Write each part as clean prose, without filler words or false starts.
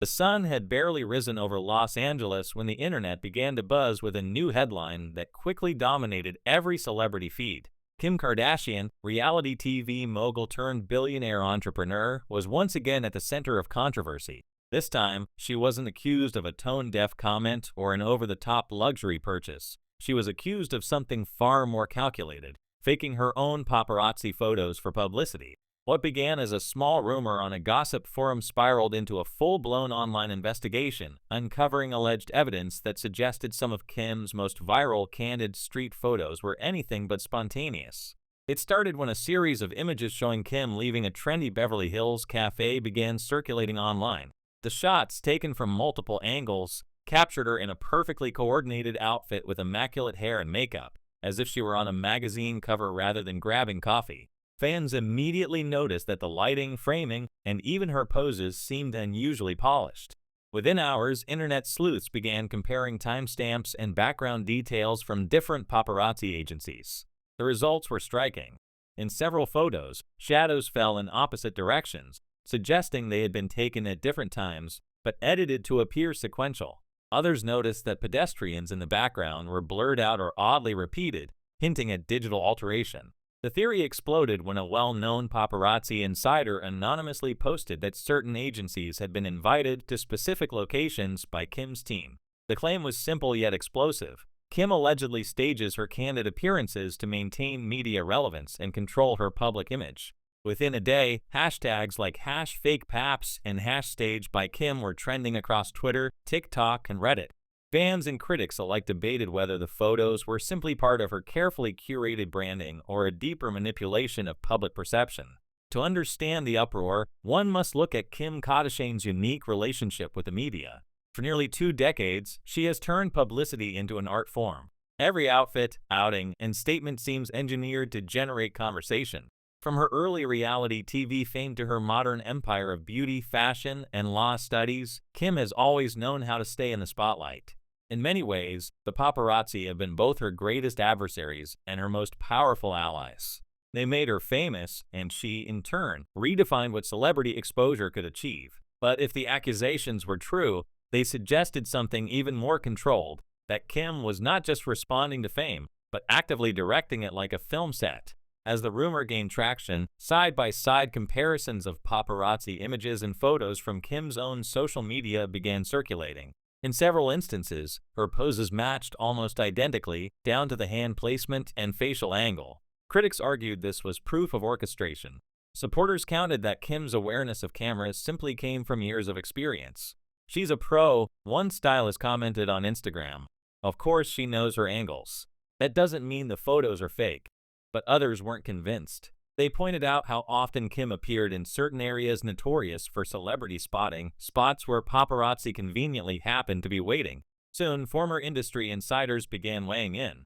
The sun had barely risen over Los Angeles when the internet began to buzz with a new headline that quickly dominated every celebrity feed. Kim Kardashian, reality TV mogul turned billionaire entrepreneur, was once again at the center of controversy. This time, she wasn't accused of a tone-deaf comment or an over-the-top luxury purchase. She was accused of something far more calculated, faking her own paparazzi photos for publicity. What began as a small rumor on a gossip forum spiraled into a full-blown online investigation, uncovering alleged evidence that suggested some of Kim's most viral candid street photos were anything but spontaneous. It started when a series of images showing Kim leaving a trendy Beverly Hills cafe began circulating online. The shots, taken from multiple angles, captured her in a perfectly coordinated outfit with immaculate hair and makeup, as if she were on a magazine cover rather than grabbing coffee. Fans immediately noticed that the lighting, framing, and even her poses seemed unusually polished. Within hours, internet sleuths began comparing timestamps and background details from different paparazzi agencies. The results were striking. In several photos, shadows fell in opposite directions, suggesting they had been taken at different times, but edited to appear sequential. Others noticed that pedestrians in the background were blurred out or oddly repeated, hinting at digital alteration. The theory exploded when a well-known paparazzi insider anonymously posted that certain agencies had been invited to specific locations by Kim's team. The claim was simple yet explosive. Kim allegedly stages her candid appearances to maintain media relevance and control her public image. Within a day, hashtags like #FakePaps and #StageByKim were trending across Twitter, TikTok, and Reddit. Fans and critics alike debated whether the photos were simply part of her carefully curated branding or a deeper manipulation of public perception. To understand the uproar, one must look at Kim Kardashian's unique relationship with the media. For nearly 2 decades, she has turned publicity into an art form. Every outfit, outing, and statement seems engineered to generate conversation. From her early reality TV fame to her modern empire of beauty, fashion, and law studies, Kim has always known how to stay in the spotlight. In many ways, the paparazzi have been both her greatest adversaries and her most powerful allies. They made her famous, and she, in turn, redefined what celebrity exposure could achieve. But if the accusations were true, they suggested something even more controlled, that Kim was not just responding to fame, but actively directing it like a film set. As the rumor gained traction, side-by-side comparisons of paparazzi images and photos from Kim's own social media began circulating. In several instances, her poses matched almost identically, down to the hand placement and facial angle. Critics argued this was proof of orchestration. Supporters counted that Kim's awareness of cameras simply came from years of experience. "She's a pro," one stylist commented on Instagram. "Of course she knows her angles. That doesn't mean the photos are fake." But others weren't convinced. They pointed out how often Kim appeared in certain areas notorious for celebrity spotting, spots where paparazzi conveniently happened to be waiting. Soon, former industry insiders began weighing in.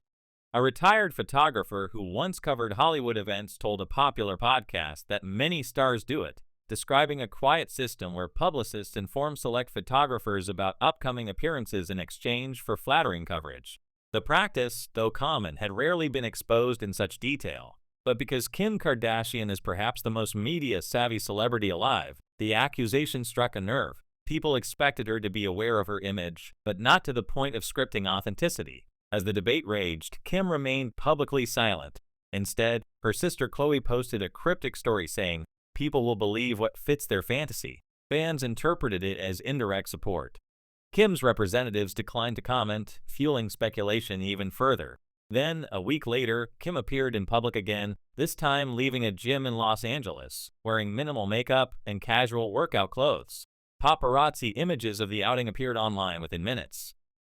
A retired photographer who once covered Hollywood events told a popular podcast that many stars do it, describing a quiet system where publicists inform select photographers about upcoming appearances in exchange for flattering coverage. The practice, though common, had rarely been exposed in such detail. But because Kim Kardashian is perhaps the most media-savvy celebrity alive, the accusation struck a nerve. People expected her to be aware of her image, but not to the point of scripting authenticity. As the debate raged, Kim remained publicly silent. Instead, her sister Khloe posted a cryptic story saying, "People will believe what fits their fantasy." Fans interpreted it as indirect support. Kim's representatives declined to comment, fueling speculation even further. Then, a week later, Kim appeared in public again, this time leaving a gym in Los Angeles, wearing minimal makeup and casual workout clothes. Paparazzi images of the outing appeared online within minutes.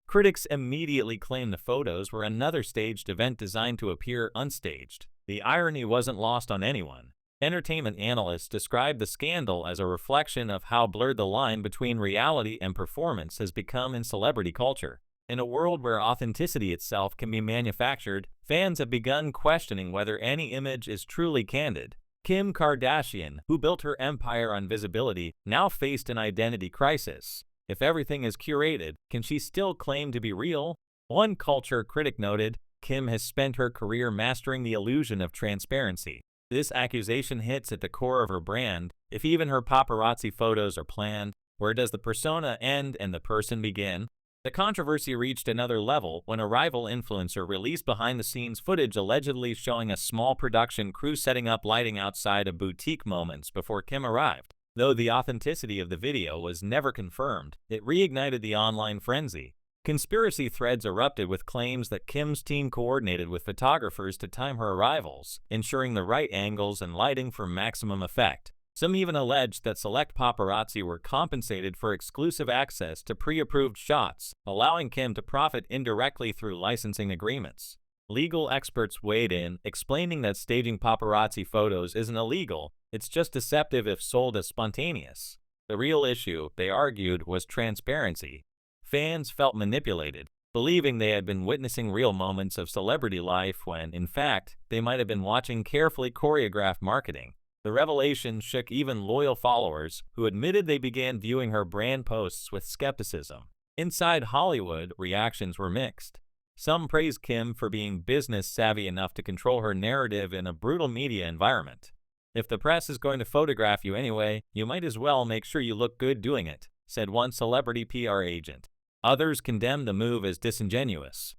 Critics immediately claimed the photos were another staged event designed to appear unstaged. The irony wasn't lost on anyone. Entertainment analysts described the scandal as a reflection of how blurred the line between reality and performance has become in celebrity culture. In a world where authenticity itself can be manufactured, fans have begun questioning whether any image is truly candid. Kim Kardashian, who built her empire on visibility, now faced an identity crisis. If everything is curated, can she still claim to be real? One culture critic noted, Kim has spent her career mastering the illusion of transparency. This accusation hits at the core of her brand. If even her paparazzi photos are planned, Where does the persona end and the person begin? The controversy reached another level when a rival influencer released behind-the-scenes footage allegedly showing a small production crew setting up lighting outside a boutique moments before Kim arrived. Though the authenticity of the video was never confirmed, it reignited the online frenzy. Conspiracy threads erupted with claims that Kim's team coordinated with photographers to time her arrivals, ensuring the right angles and lighting for maximum effect. Some even alleged that select paparazzi were compensated for exclusive access to pre-approved shots, allowing Kim to profit indirectly through licensing agreements. Legal experts weighed in, explaining that staging paparazzi photos isn't illegal, it's just deceptive if sold as spontaneous. The real issue, they argued, was transparency. Fans felt manipulated, believing they had been witnessing real moments of celebrity life when, in fact, they might have been watching carefully choreographed marketing. The revelation shook even loyal followers, who admitted they began viewing her brand posts with skepticism. Inside Hollywood, reactions were mixed. Some praised Kim for being business-savvy enough to control her narrative in a brutal media environment. "If the press is going to photograph you anyway, you might as well make sure you look good doing it," said one celebrity PR agent. Others condemned the move as disingenuous.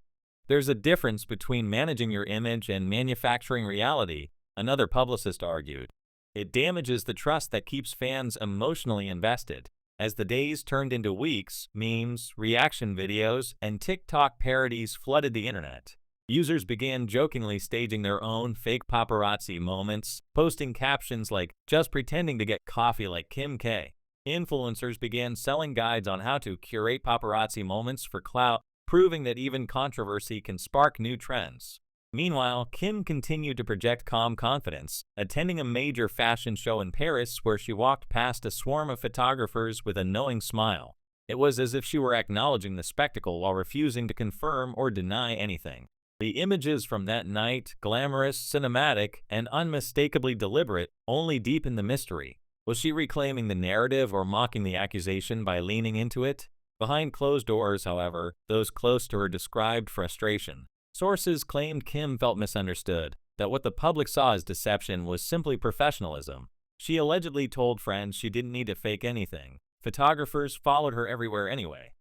"There's a difference between managing your image and manufacturing reality," another publicist argued. "It damages the trust that keeps fans emotionally invested." As the days turned into weeks, memes, reaction videos, and TikTok parodies flooded the internet. Users began jokingly staging their own fake paparazzi moments, posting captions like, "just pretending to get coffee like Kim K." Influencers began selling guides on how to curate paparazzi moments for clout, proving that even controversy can spark new trends. Meanwhile, Kim continued to project calm confidence, attending a major fashion show in Paris where she walked past a swarm of photographers with a knowing smile. It was as if she were acknowledging the spectacle while refusing to confirm or deny anything. The images from that night, glamorous, cinematic, and unmistakably deliberate, only deepened the mystery. Was she reclaiming the narrative or mocking the accusation by leaning into it? Behind closed doors, however, those close to her described frustration. Sources claimed Kim felt misunderstood, that what the public saw as deception was simply professionalism. She allegedly told friends she didn't need to fake anything. Photographers followed her everywhere anyway.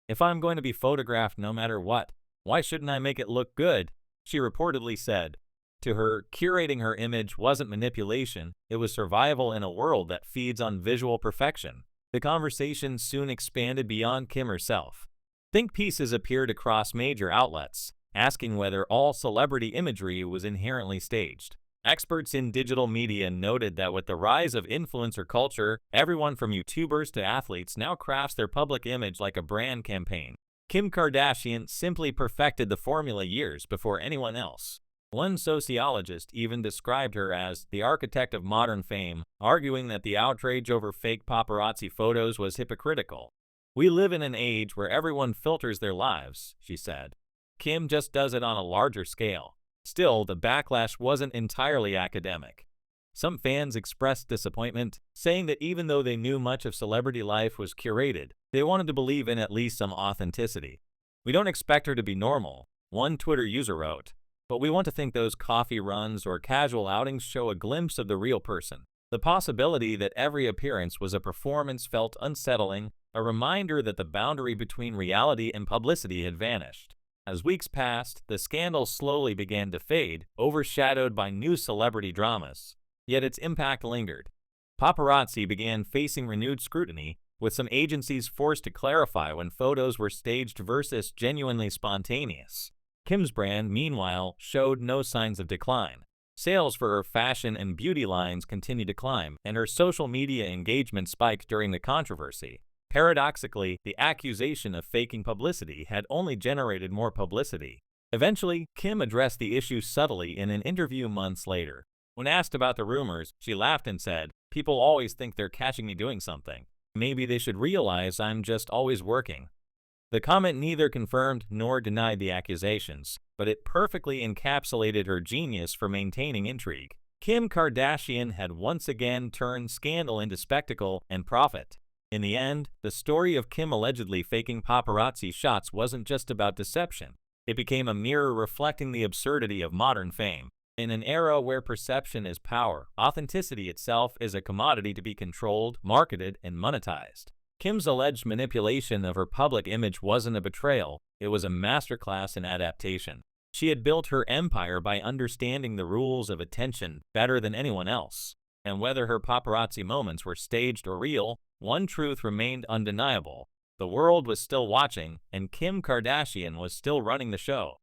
"If I'm going to be photographed no matter what, why shouldn't I make it look good?" she reportedly said. To her, curating her image wasn't manipulation, it was survival in a world that feeds on visual perfection. The conversation soon expanded beyond Kim herself. Think pieces appeared across major outlets, asking whether all celebrity imagery was inherently staged. Experts in digital media noted that with the rise of influencer culture, everyone from YouTubers to athletes now crafts their public image like a brand campaign. Kim Kardashian simply perfected the formula years before anyone else. One sociologist even described her as the architect of modern fame, arguing that the outrage over fake paparazzi photos was hypocritical. "We live in an age where everyone filters their lives," she said. Kim just does it on a larger scale. Still, the backlash wasn't entirely academic. Some fans expressed disappointment, saying that even though they knew much of celebrity life was curated, they wanted to believe in at least some authenticity. "We don't expect her to be normal," one Twitter user wrote, "but we want to think those coffee runs or casual outings show a glimpse of the real person." The possibility that every appearance was a performance felt unsettling, a reminder that the boundary between reality and publicity had vanished. As weeks passed, the scandal slowly began to fade, overshadowed by new celebrity dramas. Yet its impact lingered. Paparazzi began facing renewed scrutiny, with some agencies forced to clarify when photos were staged versus genuinely spontaneous. Kim's brand, meanwhile, showed no signs of decline. Sales for her fashion and beauty lines continued to climb, and her social media engagement spiked during the controversy. Paradoxically, the accusation of faking publicity had only generated more publicity. Eventually, Kim addressed the issue subtly in an interview months later. When asked about the rumors, she laughed and said, "People always think they're catching me doing something. Maybe they should realize I'm just always working." The comment neither confirmed nor denied the accusations, but it perfectly encapsulated her genius for maintaining intrigue. Kim Kardashian had once again turned scandal into spectacle and profit. In the end, the story of Kim allegedly faking paparazzi shots wasn't just about deception. It became a mirror reflecting the absurdity of modern fame. In an era where perception is power, authenticity itself is a commodity to be controlled, marketed, and monetized. Kim's alleged manipulation of her public image wasn't a betrayal, it was a masterclass in adaptation. She had built her empire by understanding the rules of attention better than anyone else. And whether her paparazzi moments were staged or real, one truth remained undeniable. The world was still watching, and Kim Kardashian was still running the show.